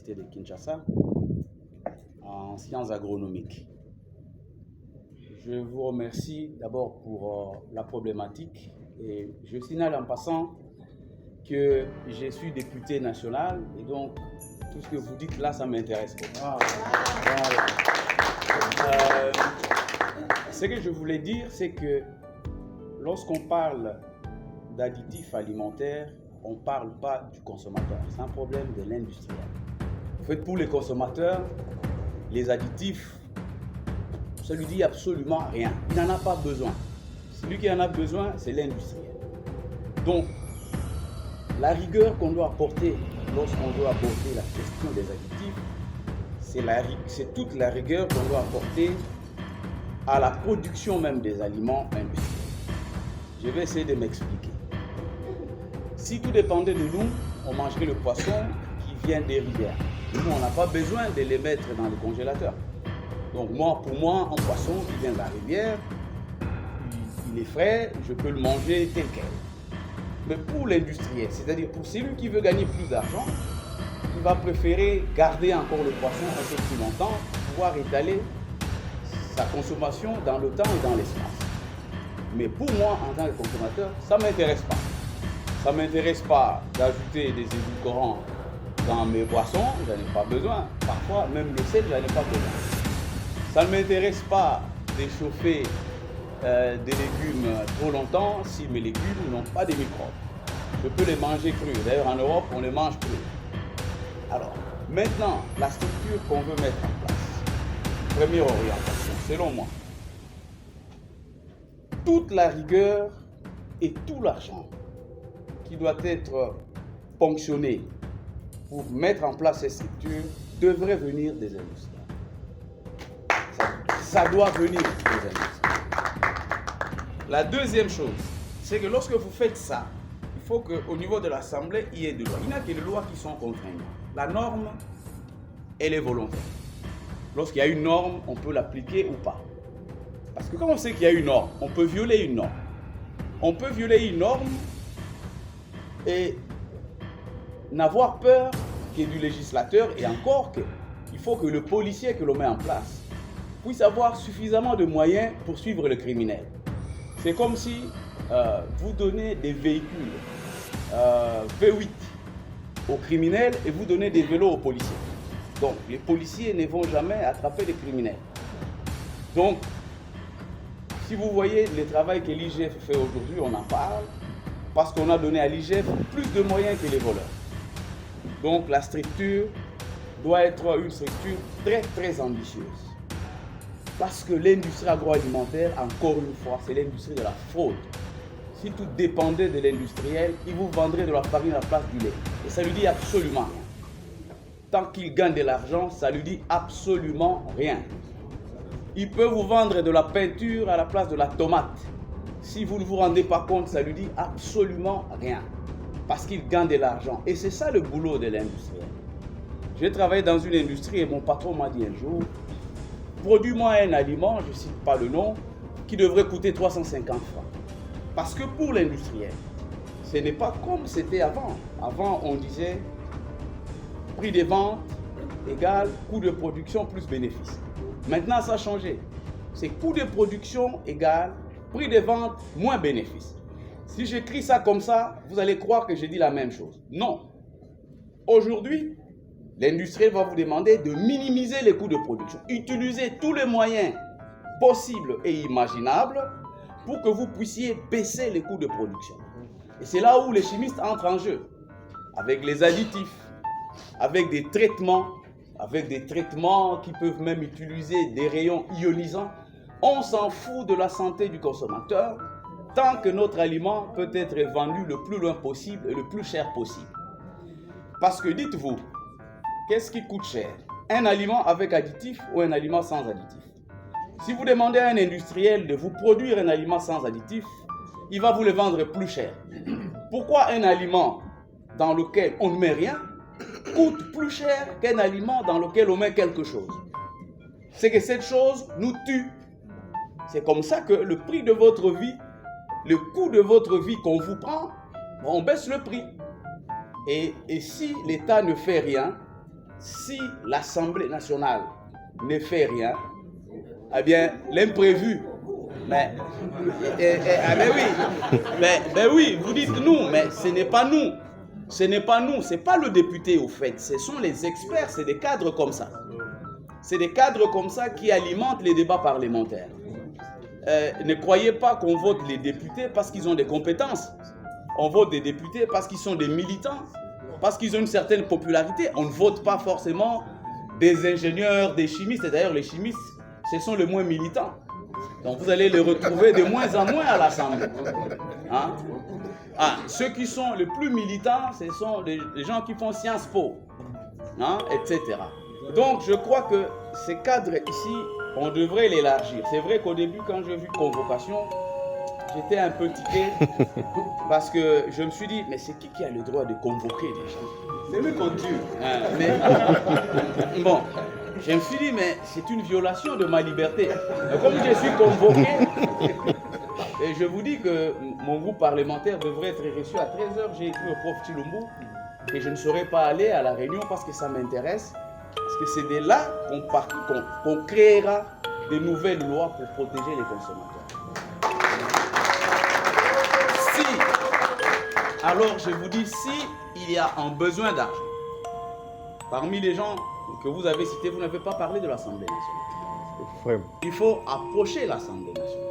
l'université de Kinshasa en sciences agronomiques. Je vous remercie d'abord pour la problématique et je signale en passant que je suis député national et donc tout ce que vous dites là, ça m'intéresse. Ce que je voulais dire, c'est que lorsqu'on parle d'additifs alimentaires, on ne parle pas du consommateur. C'est un problème de l'industriel. En fait, pour les consommateurs, les additifs, ça lui dit absolument rien. Il n'en a pas besoin. Celui qui en a besoin, c'est l'industriel. Donc, la rigueur qu'on doit apporter lorsqu'on doit aborder la question des additifs, c'est toute la rigueur qu'on doit apporter à la production même des aliments industriels. Je vais essayer de m'expliquer. Si tout dépendait de nous, on mangerait le poisson qui vient des rivières. Nous, on n'a pas besoin de les mettre dans le congélateur. Donc pour moi, un poisson qui vient de la rivière, il est frais, je peux le manger tel quel. Mais pour l'industriel, c'est-à-dire pour celui qui veut gagner plus d'argent, il va préférer garder encore le poisson un peu plus longtemps pour pouvoir étaler sa consommation dans le temps et dans l'espace. Mais pour moi, en tant que consommateur, ça ne m'intéresse pas. Ça ne m'intéresse pas d'ajouter des édulcorants dans mes boissons, je n'en ai pas besoin. Parfois, même le sel, je n'en ai pas besoin. Ça ne m'intéresse pas d'échauffer des légumes trop longtemps si mes légumes n'ont pas de microbes. Je peux les manger crus. D'ailleurs, en Europe, on les mange crus. Alors, maintenant, la structure qu'on veut mettre en place. Première orientation, selon moi. Toute la rigueur et tout l'argent qui doit être ponctionné pour mettre en place ces structures devrait venir des industriels. Ça doit venir des industriels. La deuxième chose, c'est que lorsque vous faites ça, il faut qu'au niveau de l'Assemblée, il y ait des lois. Il n'y a que les lois qui sont contraignantes. La norme, elle est volontaire. Lorsqu'il y a une norme, on peut l'appliquer ou pas. Parce que quand on sait qu'il y a une norme, on peut violer une norme. On peut violer une norme et n'avoir peur que du législateur et encore qu'il faut que le policier que l'on met en place puisse avoir suffisamment de moyens pour suivre le criminel. C'est comme si vous donnez des véhicules V8 aux criminels et vous donnez des vélos aux policiers. Donc les policiers ne vont jamais attraper les criminels. Donc, si vous voyez le travail que l'IGF fait aujourd'hui, on en parle, parce qu'on a donné à l'IGF plus de moyens que les voleurs. Donc la structure doit être une structure très très ambitieuse. Parce que l'industrie agroalimentaire, encore une fois, c'est l'industrie de la fraude. Si tout dépendait de l'industriel, il vous vendrait de la farine à la place du lait. Et ça lui dit absolument rien. Tant qu'il gagne de l'argent, ça lui dit absolument rien. Il peut vous vendre de la peinture à la place de la tomate. Si vous ne vous rendez pas compte, ça lui dit absolument rien. Parce qu'il gagne de l'argent. Et c'est ça le boulot de l'industriel. J'ai travaillé dans une industrie et mon patron m'a dit un jour, produis-moi un aliment, je ne cite pas le nom, qui devrait coûter 350 francs. Parce que pour l'industriel, ce n'est pas comme c'était avant. Avant, on disait prix de vente égale coût de production plus bénéfice. Maintenant, ça a changé. C'est coût de production égale prix de vente moins bénéfice. Si j'écris ça comme ça, vous allez croire que j'ai dit la même chose. Non. Aujourd'hui, l'industriel va vous demander de minimiser les coûts de production. Utilisez tous les moyens possibles et imaginables pour que vous puissiez baisser les coûts de production. Et c'est là où les chimistes entrent en jeu. Avec les additifs, avec des traitements qui peuvent même utiliser des rayons ionisants. On s'en fout de la santé du consommateur tant que notre aliment peut être vendu le plus loin possible et le plus cher possible. Parce que dites-vous, qu'est-ce qui coûte cher? Un aliment avec additif ou un aliment sans additif? Si vous demandez à un industriel de vous produire un aliment sans additif, il va vous le vendre plus cher. Pourquoi un aliment dans lequel on ne met rien coûte plus cher qu'un aliment dans lequel on met quelque chose? C'est que cette chose nous tue. C'est comme ça que le prix de votre vie, le coût de votre vie qu'on vous prend, on baisse le prix. Et si l'État ne fait rien, si l'Assemblée nationale ne fait rien, eh bien, l'imprévu, mais oui, vous dites nous, mais ce n'est pas nous. Ce n'est pas nous, ce n'est pas le député au fait, ce sont les experts, c'est des cadres comme ça. C'est des cadres comme ça qui alimentent les débats parlementaires. Ne croyez pas qu'on vote les députés parce qu'ils ont des compétences. On vote des députés parce qu'ils sont des militants, parce qu'ils ont une certaine popularité. On ne vote pas forcément des ingénieurs, des chimistes. Et d'ailleurs, les chimistes, ce sont les moins militants. Donc vous allez les retrouver de moins en moins à l'Assemblée. Hein? Ceux qui sont les plus militants, ce sont les gens qui font Sciences Po, hein, etc. Donc je crois que ces cadres ici, on devrait l'élargir. C'est vrai qu'au début, quand j'ai vu convocation, j'étais un peu tiqué parce que je me suis dit, mais c'est qui a le droit de convoquer les gens? C'est lui qu'on tue. Mais bon, je me suis dit, mais c'est une violation de ma liberté. Comme je suis convoqué, et je vous dis que mon groupe parlementaire devrait être reçu à 13h. J'ai écrit au prof Chilombo et je ne serai pas allé à la réunion parce que ça m'intéresse. Parce que c'est de là qu'on créera de nouvelles lois pour protéger les consommateurs. Alors je vous dis, si il y a un besoin d'argent, parmi les gens que vous avez cités, vous n'avez pas parlé de l'Assemblée nationale. Il faut approcher l'Assemblée nationale.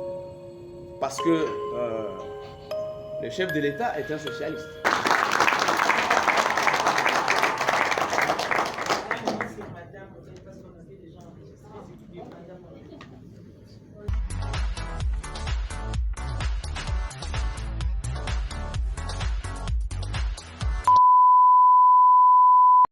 Parce que le chef de l'État est un socialiste.